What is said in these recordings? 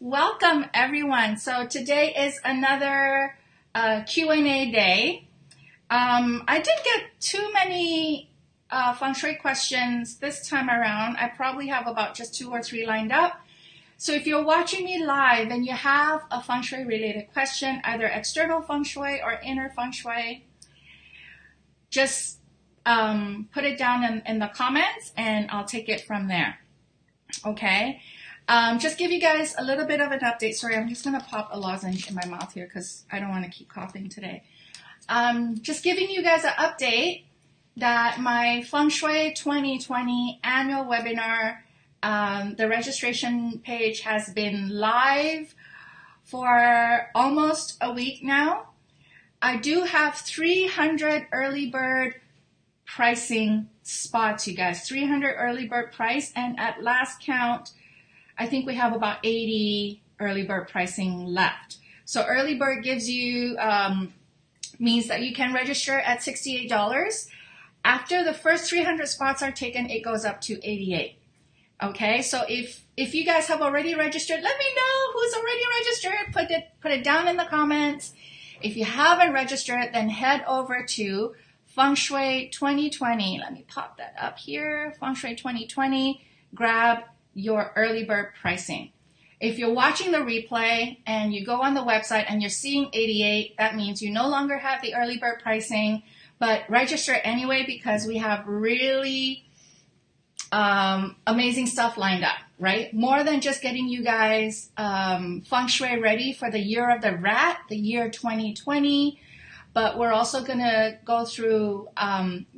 Welcome everyone. So today is another Q&A day. I didn't get too many Feng Shui questions this time around. I probably have about just 2 or 3 lined up. So if you're watching me live and you have a Feng Shui related question, either external Feng Shui or inner Feng Shui, just put it down in the comments and I'll take it from there. Okay. Just give you guys a little bit of an update. Sorry, I'm just going to pop a lozenge in my mouth here because I don't want to keep coughing today. Just giving you guys an update that my Feng Shui 2020 annual webinar, the registration page has been live for almost a week now. I do have 300 early bird pricing spots, you guys. 300 early bird price, and at last count, I think we have about 80 early bird pricing left. So early bird gives you, means that you can register at $68. After the first 300 spots are taken, it goes up to $88. Okay, so if you guys have already registered, let me know who's already registered. Put it down in the comments. If you haven't registered, then head over to Feng Shui 2020. Let me pop that up here. Feng Shui 2020. Grab your early bird pricing. If you're watching the replay and you go on the website and you're seeing 88, that means you no longer have the early bird pricing, but register anyway because we have really amazing stuff lined up, right? More than just getting you guys Feng Shui ready for the year of the rat, the year 2020, but we're also going to go through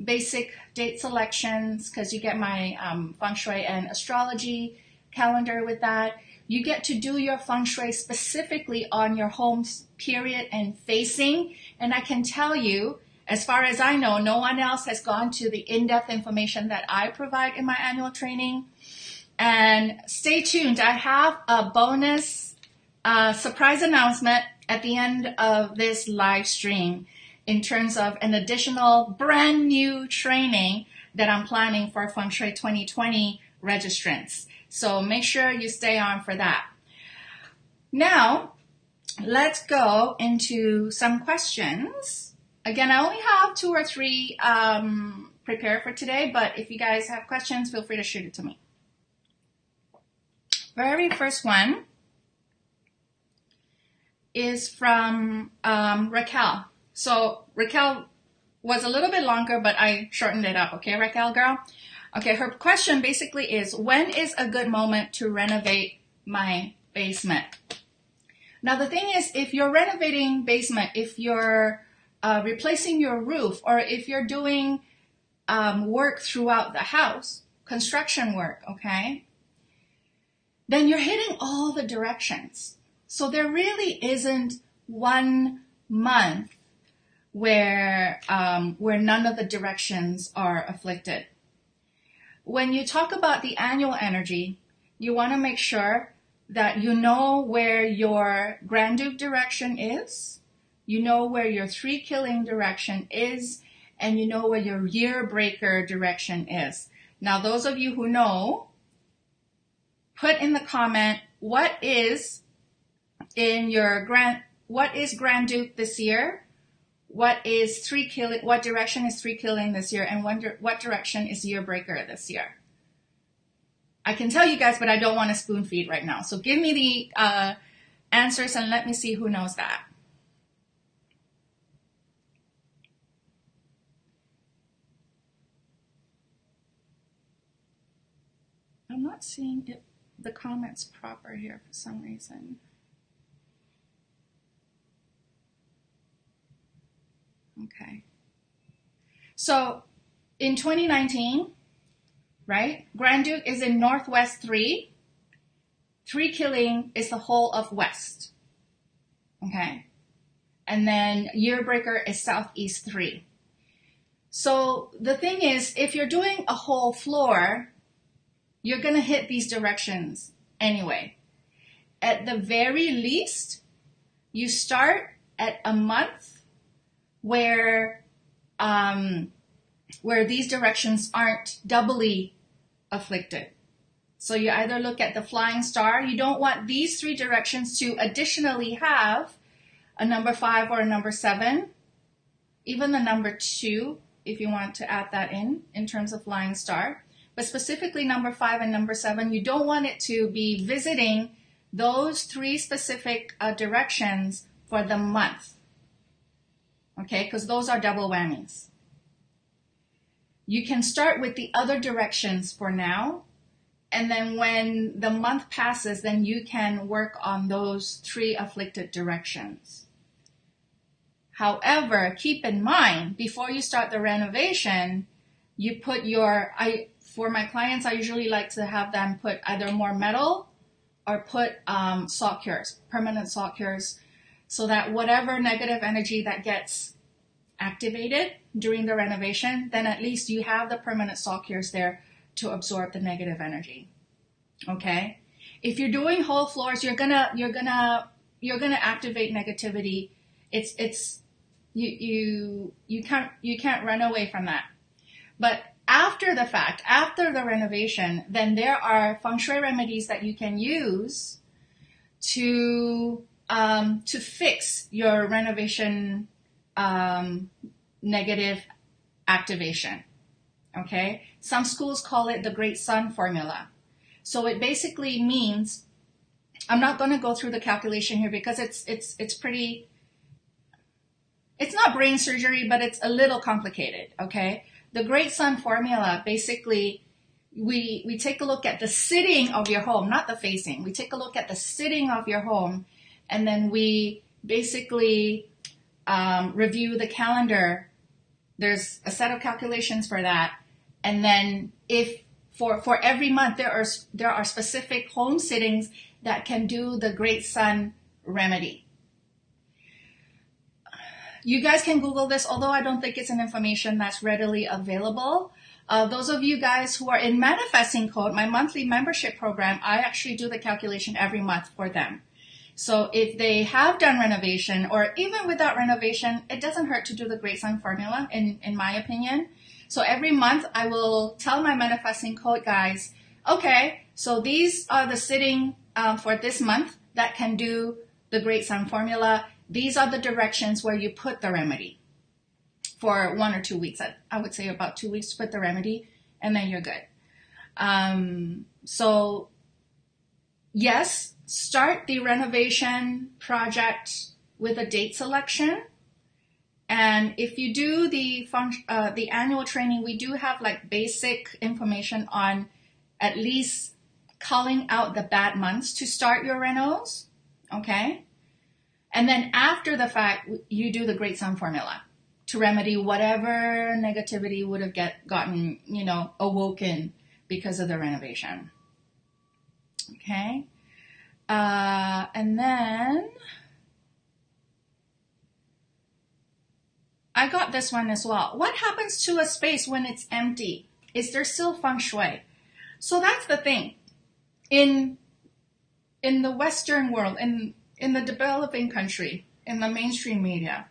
basic date selections because you get my Feng Shui and astrology calendar with that. You get to do your Feng Shui specifically on your home's period and facing. And I can tell you, as far as I know, no one else has gone to the in-depth information that I provide in my annual training. And stay tuned. I have a bonus surprise announcement at the end of this live stream in terms of an additional brand new training that I'm planning for Feng Shui 2020 registrants. So make sure you stay on for that. Now, let's go into some questions. Again, I only have 2 or 3 prepared for today, but if you guys have questions, feel free to shoot it to me. Very first one is from Raquel. So Raquel was a little bit longer, but I shortened it up. Okay, Raquel girl? Okay, her question basically is, when is a good moment to renovate my basement? Now, the thing is, if you're renovating basement, if you're replacing your roof, or if you're doing work throughout the house, construction work, okay, then you're hitting all the directions. So there really isn't one month where none of the directions are afflicted. When you talk about the annual energy, you want to make sure that you know where your Grand Duke direction is, you know where your 3 killing direction is, and you know where your year breaker direction is. Now, those of you who know, put in the comment, what is Grand Duke this year? What direction is 3 killing this year, and what direction is year breaker this year? I can tell you guys, but I don't want to spoon feed right now. So give me the answers and let me see who knows that. I'm not seeing the comments proper here for some reason. Okay. So in 2019, right, Grand Duke is in Northwest 3. 3 killing is the whole of West. Okay. And then year breaker is Southeast 3. So the thing is, if you're doing a whole floor, you're going to hit these directions anyway. At the very least, you start at a month where these directions aren't doubly afflicted. So you either look at the flying star. You don't want these three directions to additionally have a number 5 or a number 7, even the number 2, if you want to add that in terms of flying star. But specifically number 5 and number 7, you don't want it to be visiting those 3 specific directions for the month. Okay, because those are double whammies. You can start with the other directions for now, and then when the month passes, then you can work on those 3 afflicted directions. However, keep in mind, before you start the renovation, you put for my clients, I usually like to have them put either more metal or put salt cures, permanent salt cures, so that whatever negative energy that gets activated during the renovation, then at least you have the permanent salt cures there to absorb the negative energy. Okay? If you're doing whole floors, you're gonna activate negativity. You can't run away from that. But after the fact, after the renovation, then there are Feng Shui remedies that you can use to fix your renovation negative activation. Okay? Some schools call it the Great Sun formula. So it basically means, I'm not going to go through the calculation here because it's pretty, it's not brain surgery, but it's a little complicated. Okay? The Great Sun formula, basically, we take a look at the sitting of your home, not the facing. We take a look at the sitting of your home, and then we basically review the calendar. There's a set of calculations for that. And then if for every month there are specific home sittings that can do the Great Sun remedy. You guys can Google this, although I don't think it's an information that's readily available. Those of you guys who are in Manifesting Code, my monthly membership program, I actually do the calculation every month for them. So if they have done renovation, or even without renovation, it doesn't hurt to do the Great Sun formula, in my opinion. So every month I will tell my Manifesting Code guys, okay, so these are the sitting for this month that can do the Great Sun formula. These are the directions where you put the remedy for 1 or 2 weeks. I would say about 2 weeks to put the remedy, and then you're good. So yes, start the renovation project with a date selection. And if you do the annual training, we do have like basic information on at least calling out the bad months to start your renos. Okay. And then after the fact, you do the Great Sun formula to remedy whatever negativity would have gotten, awoken because of the renovation. Okay. And then I got this one as well. What happens to a space when it's empty? Is there still Feng Shui? So that's the thing. In the Western world, in the developing country, in the mainstream media,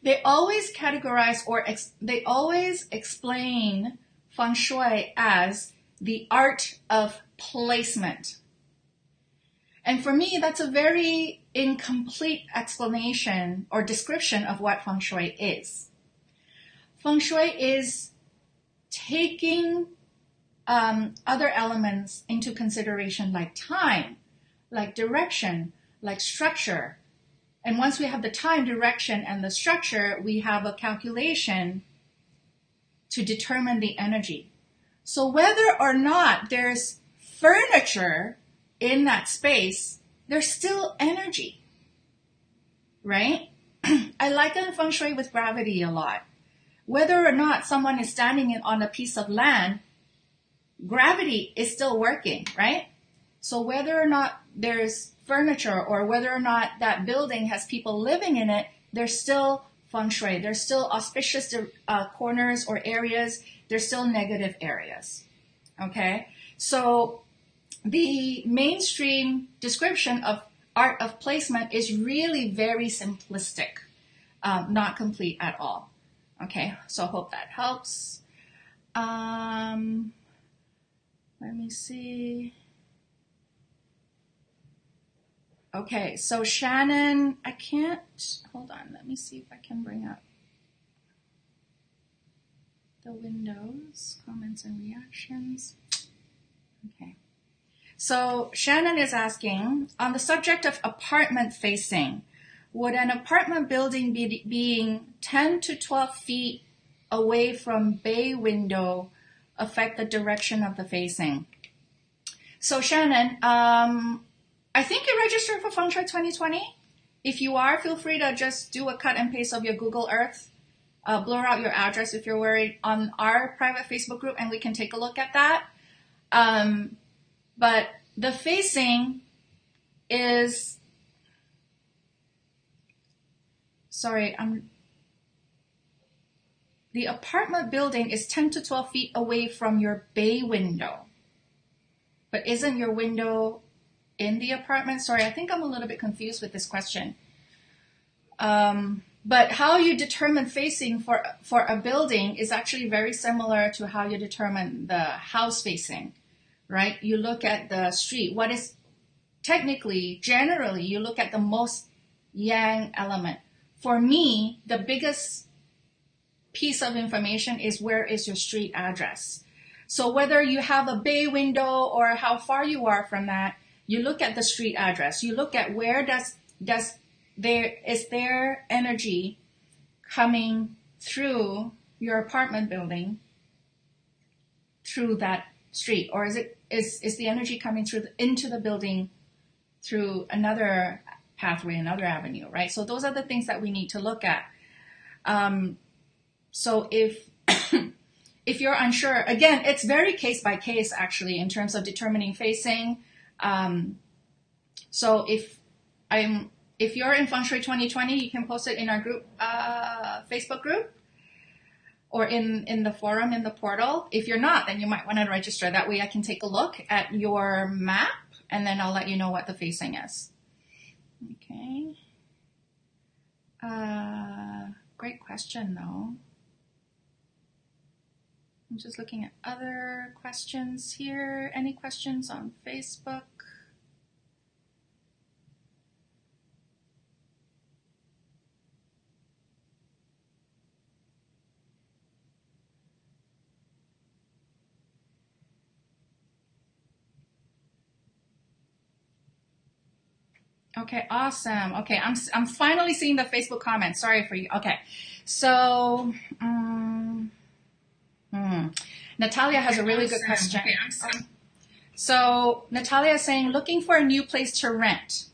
they always categorize they always explain Feng Shui as the art of placement. And for me, that's a very incomplete explanation or description of what Feng Shui is. Feng Shui is taking other elements into consideration, like time, like direction, like structure. And once we have the time, direction, and the structure, we have a calculation to determine the energy. So whether or not there's furniture in that space, there's still energy, right? I liken Feng Shui with gravity a lot. Whether or not someone is standing on a piece of land, gravity is still working, right? So whether or not there's furniture or whether or not that building has people living in it, there's still Feng Shui. There's still auspicious corners or areas. There's still negative areas, okay? So the mainstream description of art of placement is really very simplistic, not complete at all. Okay, so I hope that helps. Let me see. Okay, so Shannon, I can't, hold on, let me see if I can bring up the windows, comments and reactions. Okay. So Shannon is asking, on the subject of apartment facing, would an apartment building being 10 to 12 feet away from bay window affect the direction of the facing? So Shannon, I think you registered for Feng Shui 2020. If you are, feel free to just do a cut and paste of your Google Earth. Blur out your address if you're worried on our private Facebook group, and we can take a look at that. But the facing is, the apartment building is 10 to 12 feet away from your bay window. But isn't your window in the apartment? Sorry, I think I'm a little bit confused with this question. But how you determine facing for a building is actually very similar to how you determine the house facing, right? You look at the street. What is technically, generally, you look at the most yang element. For me, the biggest piece of information is where is your street address. So whether you have a bay window or how far you are from that, you look at the street address. You look at where is there energy coming through your apartment building through that street, or is the energy coming through into the building through another pathway, another avenue, right? So those are the things that we need to look at. So if if you're unsure, again, it's very case by case actually in terms of determining facing. So if you're in Feng Shui 2020, you can post it in our group, Facebook group, or in the forum, in the portal. If you're not, then you might want to register. That way I can take a look at your map, and then I'll let you know what the facing is. Okay. Great question, though. I'm just looking at other questions here. Any questions on Facebook? Okay, awesome. Okay, I'm finally seeing the Facebook comments. Sorry for you. Okay, so Natalia has a really good question. Okay, so Natalia is saying, looking for a new place to rent.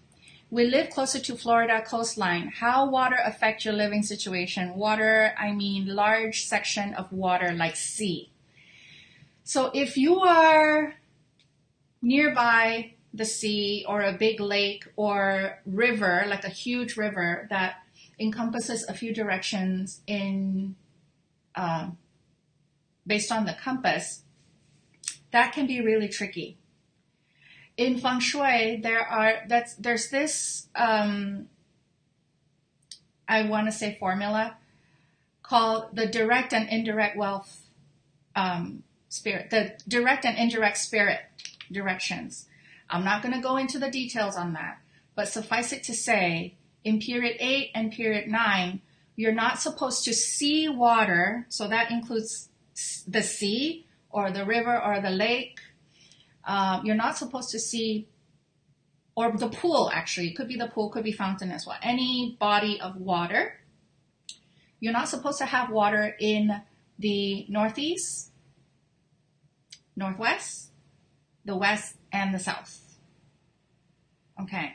We live closer to Florida coastline. How water affect your living situation? Water, I mean large section of water like sea. So if you are nearby the sea or a big lake or river, like a huge river that encompasses a few directions in based on the compass, that can be really tricky. In Feng Shui, there's this I want to say formula called the direct and indirect wealth spirit, the direct and indirect spirit directions. I'm not going to go into the details on that, but suffice it to say, in period 8 and period 9, you're not supposed to see water, so that includes the sea or the river or the lake. You're not supposed to see, or the pool actually, it could be the pool, could be fountain as well, any body of water. You're not supposed to have water in the northeast, northwest, the west, and the south. Okay.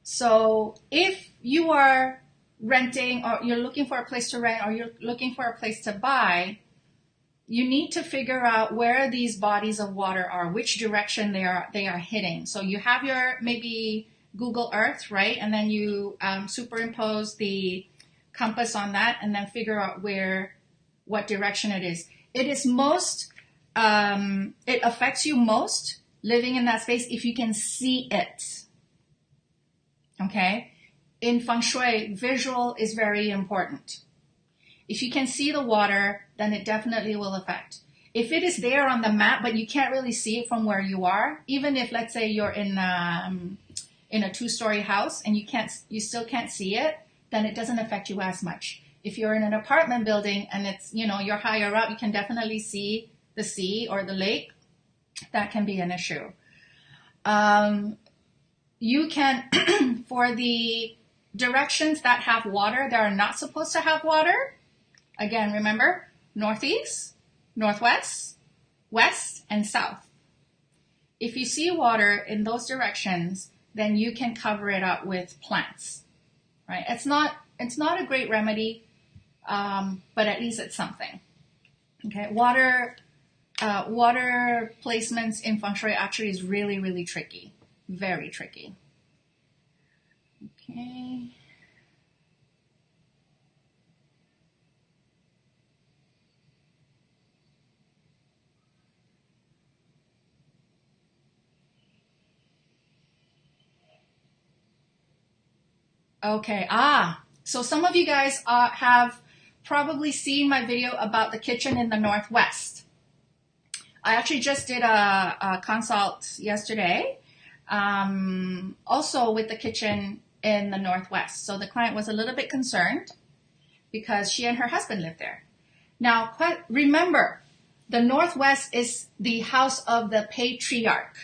So if you are renting, or you're looking for a place to rent, or you're looking for a place to buy, you need to figure out where these bodies of water are, which direction they are hitting. So you have your maybe Google Earth, right? And then you superimpose the compass on that, and then figure out what direction it is. It is most, it affects you most living in that space if you can see it. Okay? In Feng Shui, visual is very important. If you can see the water, then it definitely will affect. if it is there on the map, but you can't really see it from where you are, even if, let's say, you're in a 2-story house and you still can't see it, then it doesn't affect you as much. If you're in an apartment building and it's, you're higher up, you can definitely see the sea or the lake. That can be an issue. You can, for the directions that have water, that are not supposed to have water, again, remember, northeast, northwest, west, and south. If you see water in those directions, then you can cover it up with plants, right? It's not a great remedy, but at least it's something. Okay, water placements in Feng Shui actually is really, really tricky, very tricky. Okay. Okay, so some of you guys have probably seen my video about the kitchen in the Northwest. I actually just did a consult yesterday, also with the kitchen in the Northwest. So the client was a little bit concerned because she and her husband lived there. Now, remember, the Northwest is the house of the patriarch.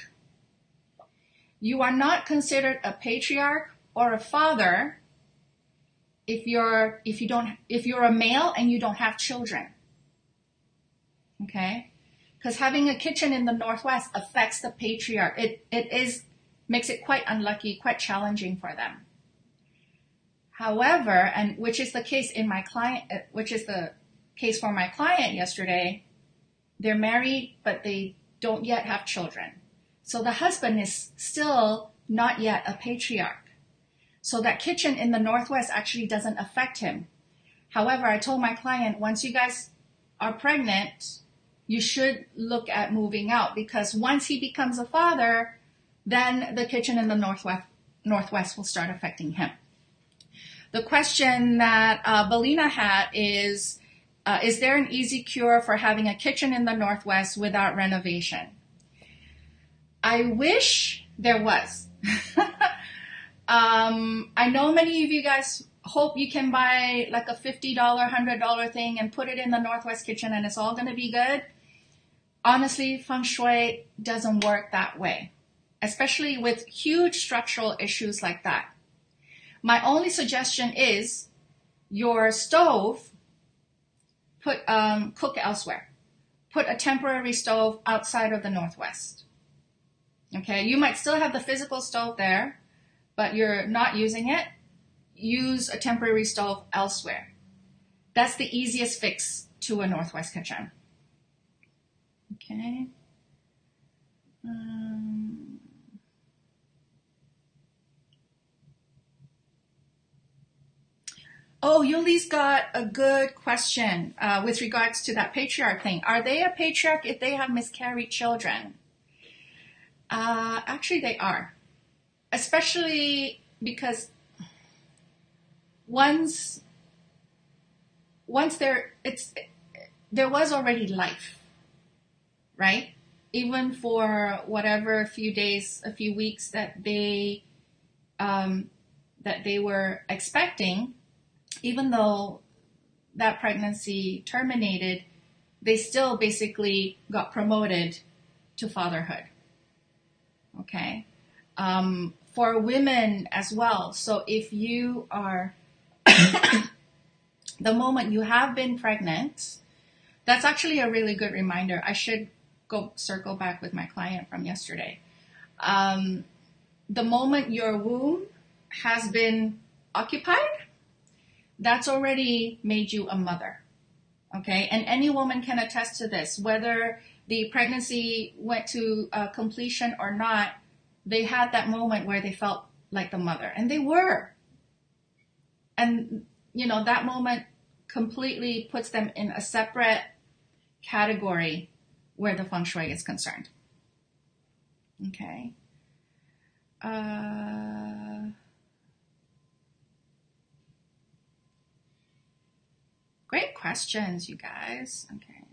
You are not considered a patriarch or a father if you're a male and you don't have children. Okay? Because having a kitchen in the Northwest affects the patriarch. It makes it quite unlucky, quite challenging for them. However, and which is the case for my client yesterday, they're married, but they don't yet have children. So the husband is still not yet a patriarch. So that kitchen in the Northwest actually doesn't affect him. However, I told my client, once you guys are pregnant, you should look at moving out, because once he becomes a father, then the kitchen in the Northwest will start affecting him. The question that Belina had is there an easy cure for having a kitchen in the Northwest without renovation? I wish there was. I know many of you guys hope you can buy like a $50, $100 thing and put it in the Northwest kitchen and it's all going to be good. Honestly, Feng Shui doesn't work that way, especially with huge structural issues like that. My only suggestion is your stove, cook elsewhere. Put a temporary stove outside of the Northwest. Okay, you might still have the physical stove there, but you're not using it. Use a temporary stove elsewhere. That's the easiest fix to a Northwest kitchen. Okay. Yuli's got a good question with regards to that patriarch thing. Are they a patriarch if they have miscarried children? Actually, they are. Especially because once there was already life, right? Even for whatever few days, a few weeks that they were expecting, even though that pregnancy terminated, they still basically got promoted to fatherhood. Okay. For women as well. So if you are, the moment you have been pregnant, that's actually a really good reminder. I should circle back with my client from yesterday. The moment your womb has been occupied, that's already made you a mother. Okay. And any woman can attest to this, whether the pregnancy went to completion or not. They had that moment where they felt like the mother, and they were. And, that moment completely puts them in a separate category where the Feng Shui is concerned. Okay. Great questions, you guys. Okay.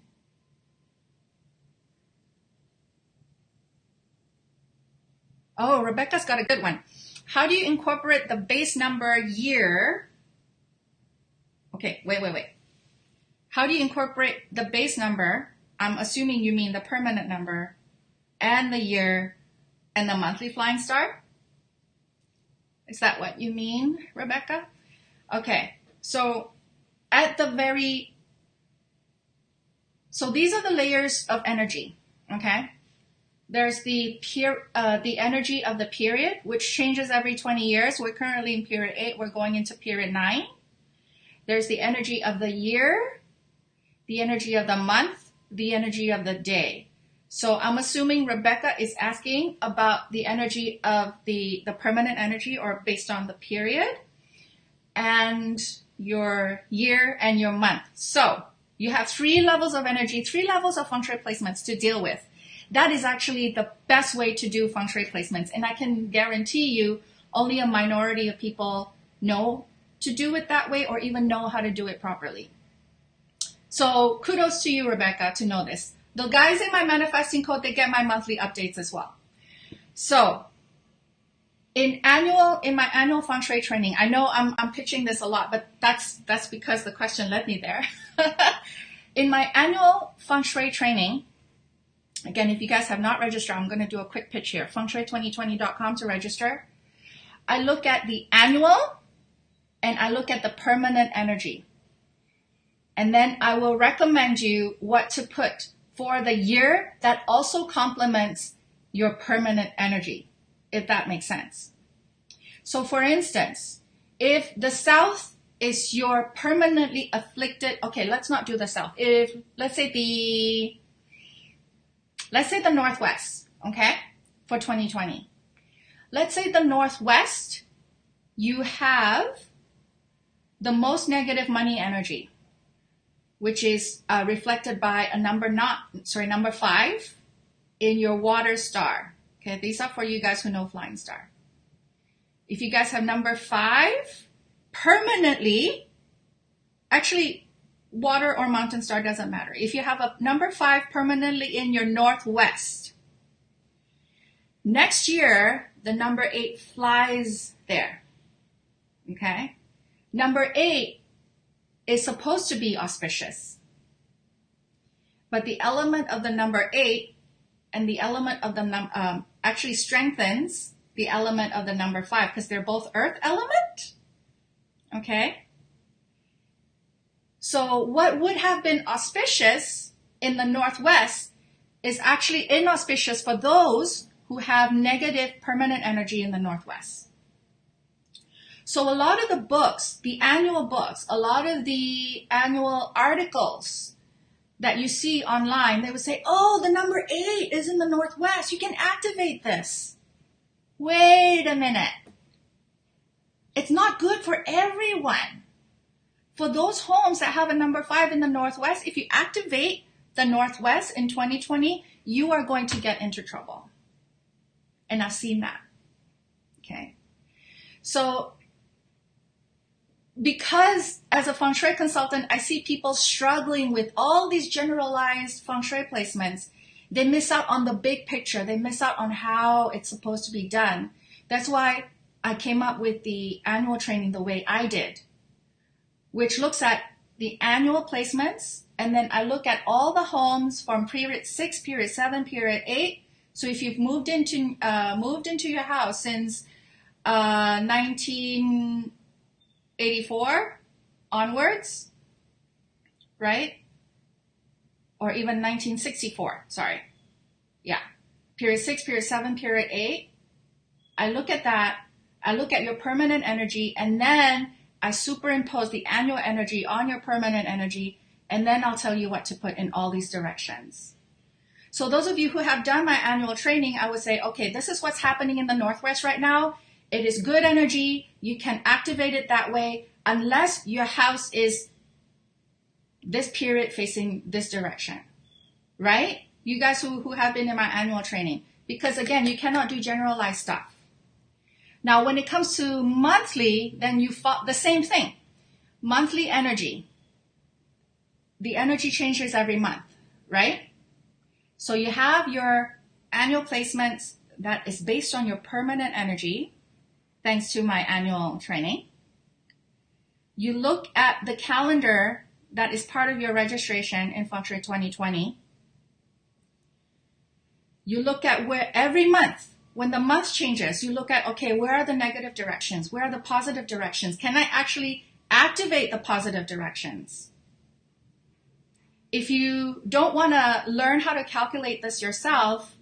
Oh, Rebecca's got a good one. How do you incorporate the base number year? Okay, wait. How do you incorporate the base number? I'm assuming you mean the permanent number and the year and the monthly flying star? Is that what you mean, Rebecca? Okay, so these are the layers of energy, okay? There's the energy of the period, which changes every 20 years. We're currently in period 8. We're going into period 9. There's the energy of the year, the energy of the month, the energy of the day. So I'm assuming Rebecca is asking about the energy of the permanent energy, or based on the period, and your year and your month. So you have 3 levels of energy, 3 levels of feng shui placements to deal with. That is actually the best way to do feng shui placements. And I can guarantee you only a minority of people know to do it that way, or even know how to do it properly. So kudos to you, Rebecca, to know this. The guys in my manifesting code, they get my monthly updates as well. So in my annual feng shui training, I know I'm pitching this a lot, but that's because the question led me there. In my annual feng shui training, again, if you guys have not registered, I'm going to do a quick pitch here. FengShui2020.com to register. I look at the annual and I look at the permanent energy. And then I will recommend you what to put for the year that also complements your permanent energy, if that makes sense. So for instance, if the South is your permanently afflicted, okay, let's not do the South. Let's say the Northwest, okay, for 2020. Let's say the Northwest, you have the most negative money energy, which is reflected by a number 5 in your water star. Okay, these are for you guys who know flying star. If you guys have number 5 permanently, actually, water or mountain star doesn't matter. If you have a number 5 permanently in your Northwest, next year, the number 8 flies there. Okay? Number 8 is supposed to be auspicious. But the element of the number 8 and the element of the actually strengthens the element of the number 5, because they're both earth element. Okay? So what would have been auspicious in the Northwest is actually inauspicious for those who have negative permanent energy in the Northwest. So a lot of the books, the annual books, a lot of the annual articles that you see online, they would say, oh, the number 8 is in the Northwest. You can activate this. Wait a minute. It's not good for everyone. For those homes that have a number 5 in the Northwest, if you activate the Northwest in 2020, you are going to get into trouble. And I've seen that. Okay. So, because as a feng shui consultant, I see people struggling with all these generalized feng shui placements, they miss out on the big picture. They miss out on how it's supposed to be done. That's why I came up with the annual training the way I did, which looks at the annual placements, and then I look at all the homes from period 6, period 7, period 8. So if you've moved into your house since 1984 onwards, right? Or even 1964, sorry. Yeah. Period 6, period 7, period 8. I look at that. I look at your permanent energy, and then I superimpose the annual energy on your permanent energy, and then I'll tell you what to put in all these directions. So those of you who have done my annual training, I would say, okay, this is what's happening in the Northwest right now. It is good energy. You can activate it that way unless your house is this period facing this direction, right? You guys who have been in my annual training. Because again, you cannot do generalized stuff. Now, when it comes to monthly, then you follow the same thing. Monthly energy. The energy changes every month, right? So you have your annual placements that is based on your permanent energy, thanks to my annual training. You look at the calendar that is part of your registration in Feng Shui 2020. You look at where every month, when the month changes, you look at, okay, where are the negative directions? Where are the positive directions? Can I actually activate the positive directions? If you don't want to learn how to calculate this yourself,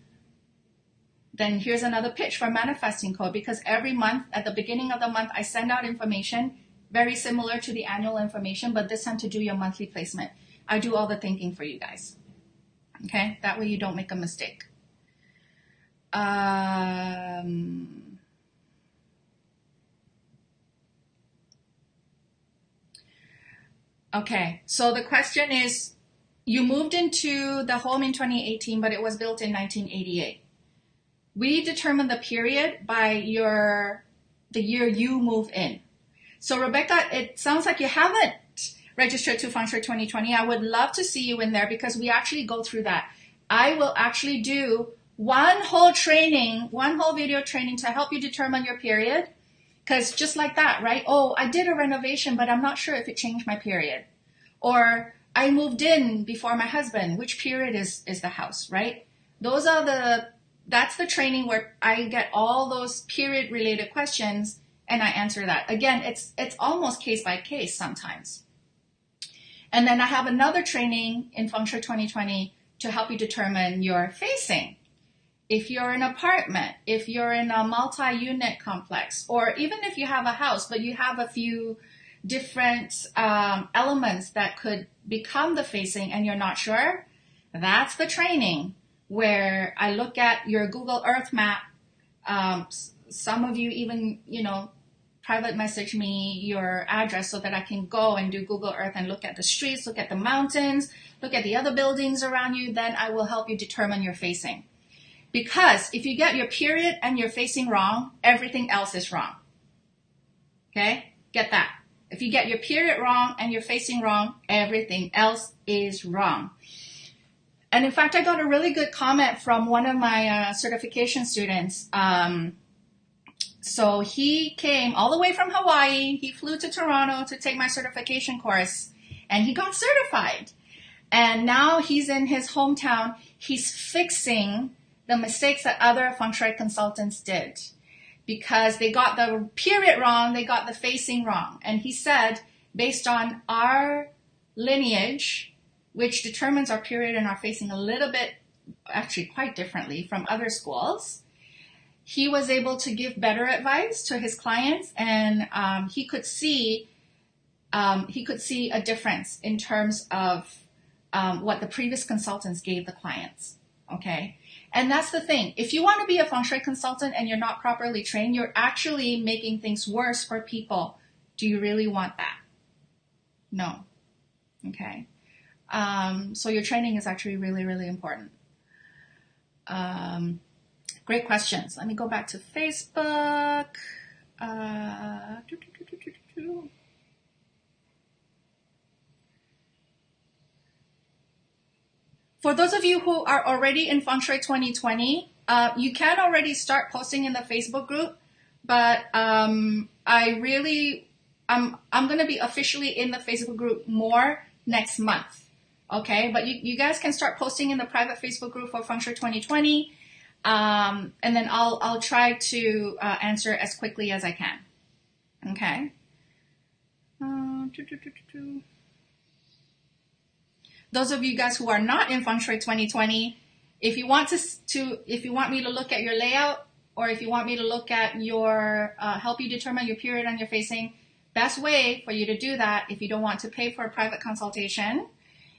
then here's another pitch for manifesting code, because every month, at the beginning of the month, I send out information very similar to the annual information, but this time to do your monthly placement. I do all the thinking for you guys. Okay? That way you don't make a mistake. Okay, so the question is, you moved into the home in 2018, but it was built in 1988. We determine the period by the year you move in. So Rebecca, it sounds like you haven't registered to Feng Shui 2020. I would love to see you in there, because we actually go through that. I will actually do one whole video training to help you determine your period. Because just like that, right? Oh, I did a renovation, but I'm not sure if it changed my period. Or I moved in before my husband. Which period is the house, right? That's the training where I get all those period related questions and I answer that. Again, it's almost case by case sometimes. And then I have another training in Feng Shui 2020 to help you determine your facing. If you're in an apartment, if you're in a multi-unit complex, or even if you have a house, but you have a few different elements that could become the facing and you're not sure, that's the training where I look at your Google Earth map. Some of you even, private message me your address so that I can go and do Google Earth and look at the streets, look at the mountains, look at the other buildings around you. Then I will help you determine your facing. Because if you get your period and your facing wrong, everything else is wrong. Okay? Get that. If you get your period wrong and your facing wrong, everything else is wrong. And in fact, I got a really good comment from one of my certification students. So he came all the way from Hawaii. He flew to Toronto to take my certification course, and he got certified. And now he's in his hometown. He's fixing the mistakes that other Feng Shui consultants did, because they got the period wrong, they got the facing wrong. And he said, based on our lineage, which determines our period and our facing a little bit, actually quite differently from other schools, he was able to give better advice to his clients, and he could see a difference in terms of what the previous consultants gave the clients. Okay. And that's the thing. If you want to be a Feng Shui consultant and you're not properly trained, you're actually making things worse for people. Do you really want that? No. Okay. So your training is actually really, really important. Great questions. Let me go back to Facebook. For those of you who are already in Feng Shui 2020, you can already start posting in the Facebook group, but I'm going to be officially in the Facebook group more next month. Okay, but you guys can start posting in the private Facebook group for Feng Shui 2020, and then I'll try to answer as quickly as I can. Okay. Those of you guys who are not in Feng Shui 2020, if you want me to look at your layout, or if you want me to look at your help you determine your period on your facing, best way for you to do that, if you don't want to pay for a private consultation,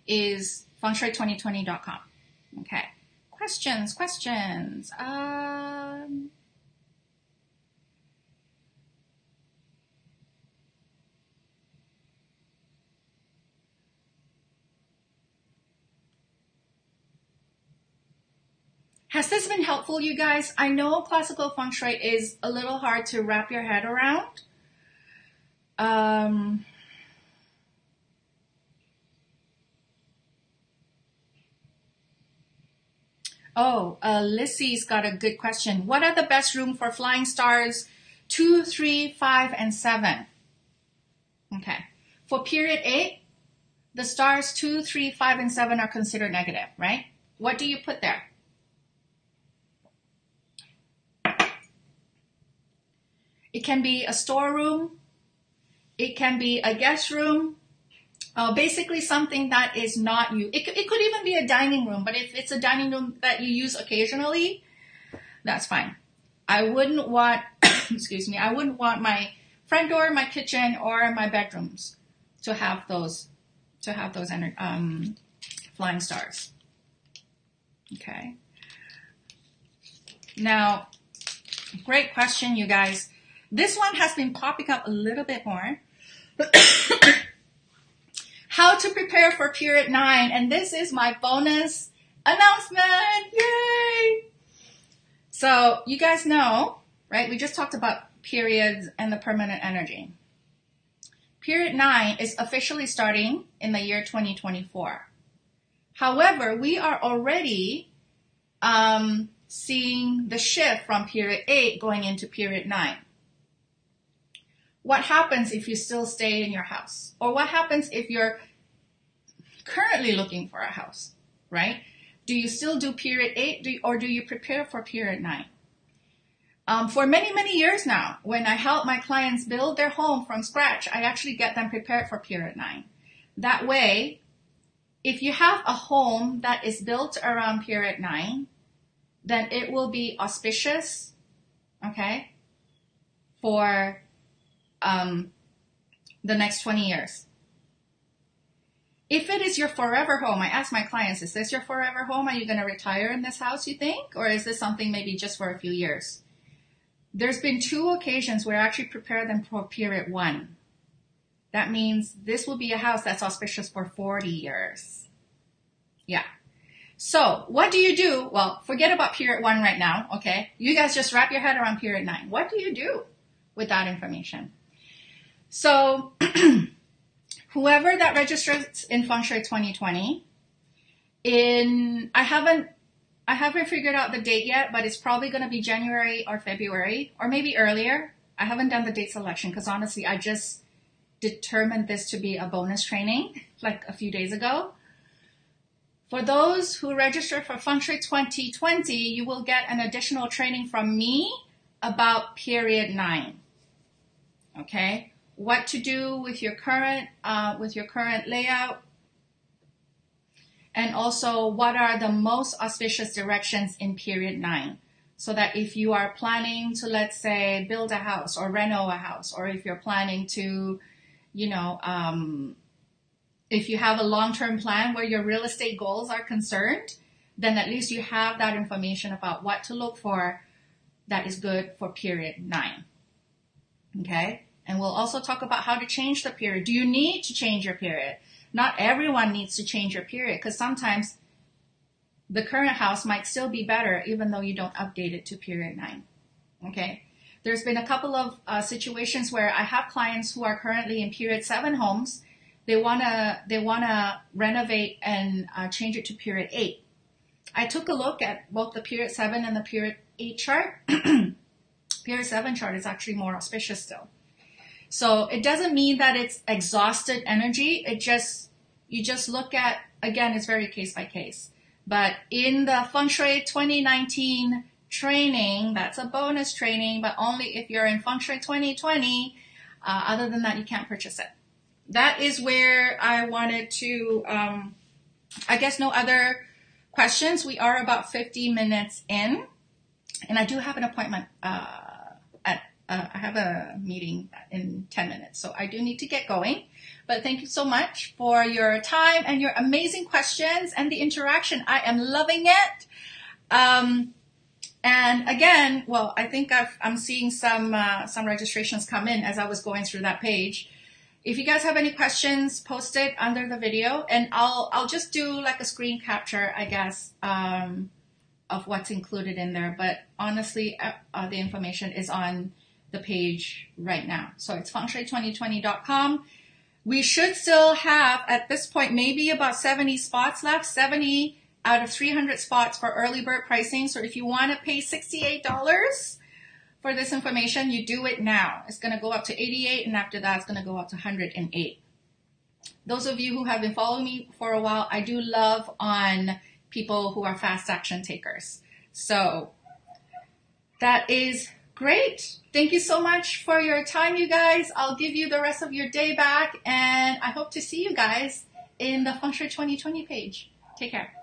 is fengshui2020.com. Okay. Questions. Has this been helpful, you guys? I know classical Feng Shui is a little hard to wrap your head around. Oh, Lissy's got a good question. What are the best room for flying stars 2, 3, 5, and 7? Okay. For period 8, the stars 2, 3, 5, and 7 are considered negative, right? What do you put there? It can be a storeroom. It can be a guest room. Basically something that is not you. It could even be a dining room, but if it's a dining room that you use occasionally, that's fine. I wouldn't want, excuse me, I wouldn't want my front door, my kitchen, or my bedrooms to have those flying stars. Okay. Now, great question, you guys. This one has been popping up a little bit more. How to prepare for period 9, and this is my bonus announcement. Yay! So you guys know, right? We just talked about periods and the permanent energy. Period 9 is officially starting in the year 2024. However, we are already seeing the shift from period 8 going into period 9. What happens if you still stay in your house? Or what happens if you're currently looking for a house, right? Do you still do period 8 or do you prepare for period 9? For many, many years now, when I help my clients build their home from scratch, I actually get them prepared for period 9. That way, if you have a home that is built around period 9, then it will be auspicious, okay, for the next 20 years. If it is your forever home, I ask my clients, is this your forever home? Are you going to retire in this house, you think? Or is this something maybe just for a few years? There's been 2 occasions where I actually prepare them for period 1. That means this will be a house that's auspicious for 40 years. Yeah. So what do you do? Well, forget about period 1 right now, okay? You guys just wrap your head around period 9. What do you do with that information? So whoever that registers in Feng Shui 2020, I haven't figured out the date yet, but it's probably going to be January or February, or maybe earlier. I haven't done the date selection because honestly, I just determined this to be a bonus training like a few days ago. For those who register for Feng Shui 2020, you will get an additional training from me about period 9. Okay, what to do with your current layout, and also what are the most auspicious directions in period 9, so that if you are planning to, let's say, build a house or reno a house, or if you're planning to, if you have a long-term plan where your real estate goals are concerned, then at least you have that information about what to look for that is good for period 9. Okay? And we'll also talk about how to change the period. Do you need to change your period? Not everyone needs to change your period, because sometimes the current house might still be better even though you don't update it to period 9. Okay? There's been a couple of situations where I have clients who are currently in period 7 homes. They wanna renovate and change it to period 8. I took a look at both the period 7 and the period 8 chart. Period 7 chart is actually more auspicious still. So it doesn't mean that it's exhausted energy. You just look at, again, it's very case by case. But in the Feng Shui 2019 training, that's a bonus training, but only if you're in Feng Shui 2020. Other than that, you can't purchase it. That is where I wanted to, I guess no other questions. We are about 50 minutes in, and I do have an appointment I have a meeting in 10 minutes, so I do need to get going. But thank you so much for your time and your amazing questions and the interaction. I am loving it. And again, well, I think I'm seeing some registrations come in as I was going through that page. If you guys have any questions, post it under the video, and I'll just do like a screen capture, I guess, of what's included in there. But honestly, the information is on the page right now. So it's fengshui2020.com. We should still have, at this point, maybe about 70 spots left, 70 out of 300 spots for early bird pricing. So if you want to pay $68 for this information, you do it now. It's going to go up to $88, and after that, it's going to go up to $108. Those of you who have been following me for a while, I do love on people who are fast action takers. So that is great. Thank you so much for your time, you guys. I'll give you the rest of your day back, and I hope to see you guys in the Feng Shui 2020 page. Take care.